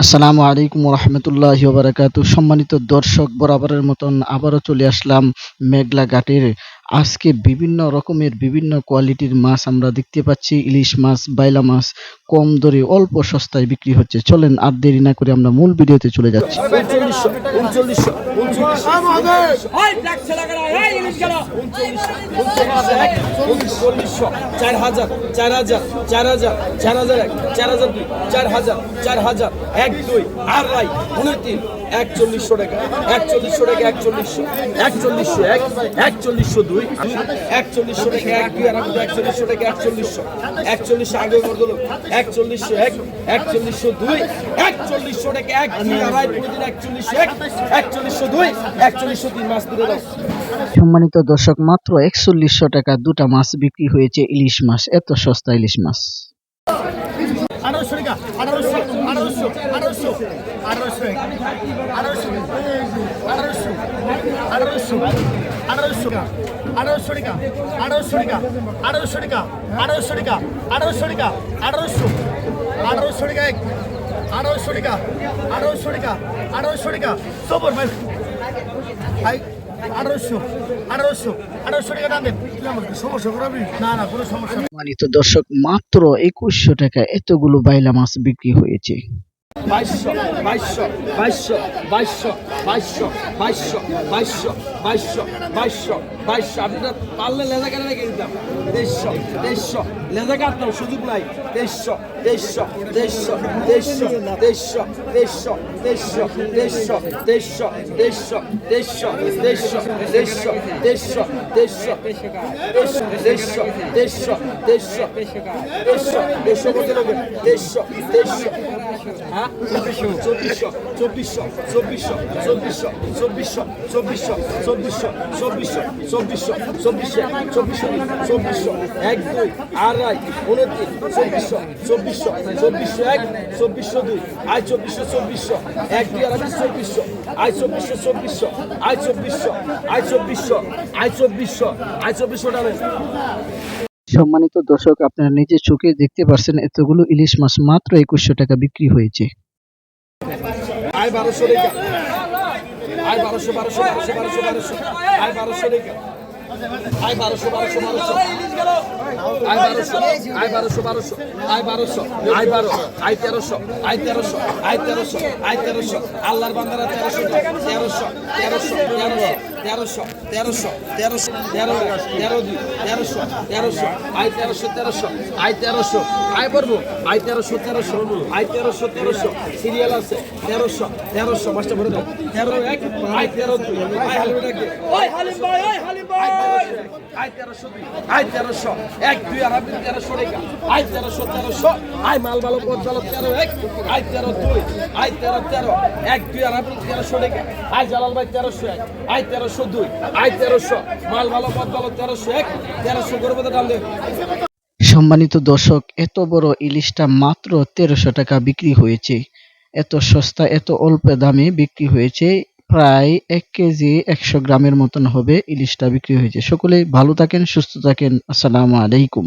আসসালামু আলাইকুম রহমতুল্লাহি ওয়া বারাকাতুহু। সম্মানিত দর্শক, বরাবরের মতন আবারও চলে আসলাম মেঘলা ঘাটের। আজকে বিভিন্ন রকমের বিভিন্ন কোয়ালিটির মাছ আমরা দেখতে পাচ্ছি। ইলিশ মাছ, বাইলা মাছ কম দরে অল্প সস্তায় বিক্রি হচ্ছে। চলেন আর দেরি না করে আমরা মূল ভিডিওতে চলে যাচ্ছি। একচল্লিশশো টাকা, একচল্লিশশো টাকা, একচল্লিশশো, একচল্লিশশো এক, একচল্লিশশো দুই, একচল্লিশশো টাকা এক, দুই আর একচল্লিশশো টাকা, একচল্লিশশো, একচল্লিশশো আগে বদল, একচল্লিশশো এক, একচল্লিশশো দুই, একচল্লিশশো টাকা এক, দুই আড়াই প্রতিদিন, একচল্লিশশো এক, একচল্লিশশো দুই, একচল্লিশশো তিন মাস তুলে দাও। সম্মানিত দর্শক, মাত্র 4100 টাকা দুটা মাছ বিক্রি হয়েছে। ইলিশ মাছ, এত সস্তা ইলিশ মাছ। 1800 টাকা, 1800, 1800, 1800, 1800, 1800, 1800, 1800, 1800 টাকা, 1800 টাকা, 1800 টাকা, 1800 টাকা, 1800 টাকা, 1800 টাকা, 1800, 1800 টাকা এক, 1800 টাকা, 1800 টাকা, 1800 টাকা, সবর ভাই, ভাই 1800, 1800, 1800 টাকা দাম দেন। সমস্যা করবি না? না, কোনো সমস্যা নেই। সম্মানিত দর্শক, মাত্র 2100 টাকা এতগুলো বাইলা মাছ বিক্রি হয়েছে। 2200, 2200, 2200, 2200, 2200, 2200, 2200, 2200, 2200, আপনারা পারলে লেজা কেটে রেখে দিতাম। 2300, 2300, লেজা কাটতাম, সুযোগ নাই। 2300, 2300, 2300, 2300, 2300, 2300, 2300, 2300, 2300, 2300, 2300, 2300, 2300, 2300, 2300, 2300, 2300, 2300, 2300 কত লোক? 2300, 2300, হ্যাঁ, 2400, 2400, 2400, 2400, 2400, 2400, 2400, 2400, 2400, 2400, 2400, এক, দুই, আড়াই, 29, 2400, 2400, 2400 এক, 2400 দুই, আয় 2400, 2400, এক, দুই, আড়াই, 2400, আয় 2400, 2400, আয় 2400, আয় 2400, আয় 2400, আয় 2400 টাকা। সম্মানিত দর্শক, আপনারা নিজের চোখে দেখতে পাচ্ছেন এতগুলো ইলিশ মাছ মাত্র 2100 টাকা বিক্রি হয়েছে। আয় 1200 টাকা, আয় 1200, 1200, 1200, 1200, 1200, আয় 1200 টাকা, আয় 1200, 1200, 1200, আয় 1200, আয় 1200, 1200, আয় 1200, আয় 12, আয় 1300, আয় 1300, আয় 1300, আয় 1300, আল্লাহর বান্দারা 1300, 1300, 1300, 1300, 1300, 1300, 1300, 13 দুই, 1300, 1300, আয় 1300, 1300, আয় 1300, আয় বলবো, আয় 1300, 1300, আয় 1300, 1300, সিরিয়াল আছে 1300, 1300, মাস্টার ভরে দাও, 13 এক, আয় 13 দুই, আয় হালিম ডাকে, ওই হালিম ভাই, ওই হালিম ভাই, আয় 1300 দুই, আয় 1300 এক, দুই আর 1300 টাকা, আয় 1300, 1300, আয় মাল ভালো পথ ভালো 13 এক, আয় 13 দুই, আয় 13, 13, এক, দুই আর 1300 টাকা, আয় জালাল ভাই 1300 এক, আয় 1300 দুই, আয় 1300, মাল ভালো পথ ভালো 1300 এক, 1300 করে মতো ডাল দে। সম্মানিত দর্শক, এত বড় ইলিশটা মাত্র 1300 টাকা বিক্রি হয়েছে। এত সস্তা, এত অল্প দামে বিক্রি হয়েছে। প্রায় 1 কেজি 100 গ্রামের মতন হবে ইলিশটা বিক্রি হয়েছে। সকলেই ভালো থাকেন, সুস্থ থাকেন। আসসালামু আলাইকুম।